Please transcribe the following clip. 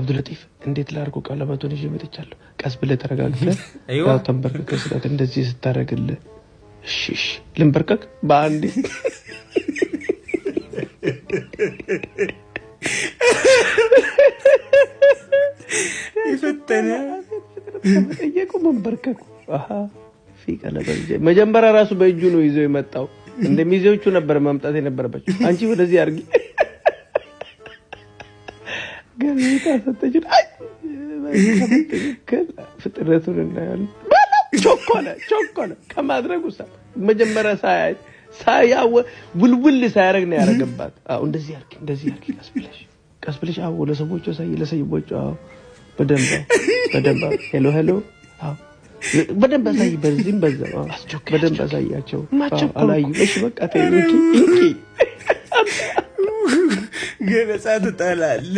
አብዱልጢፍ እንዴት ላርጎ ቀለበቱን ይዤ መጥቻለሁ ቀስ ብለ ተረጋግተህ ያው ተንበርከክ ስላት እንደዚህ ስታረግልህ እሺ ልንበርከክ በአንዴ ይፈተና እየቆ መንበርከክ في ቀለበት መጀመሪያ ራሱ በእጁ ነው ይዞ የመጣው እንደሚይዘውቹ ነበር ማምጣት የነበረባቸው አንቺ ወደዚህ አርጊ ገሪታ ሰጠች ፍጥረቱን እናያለን ቾኮለ ከማድረጉ መጀመሪያ ሳያው ውልውል ሳያረግ ነው ያረጋባት እንደዚህ አርጊ ቀስብለሽ አው ለሰቦቹ ለሰይቦቹ በደንብ ሄሎ በደንብ ሳይ በዚህም በዛው በደንብ ሳያቸው አላዩ እሺ በቃ ተይንኪ ገለጻ ተጣላለ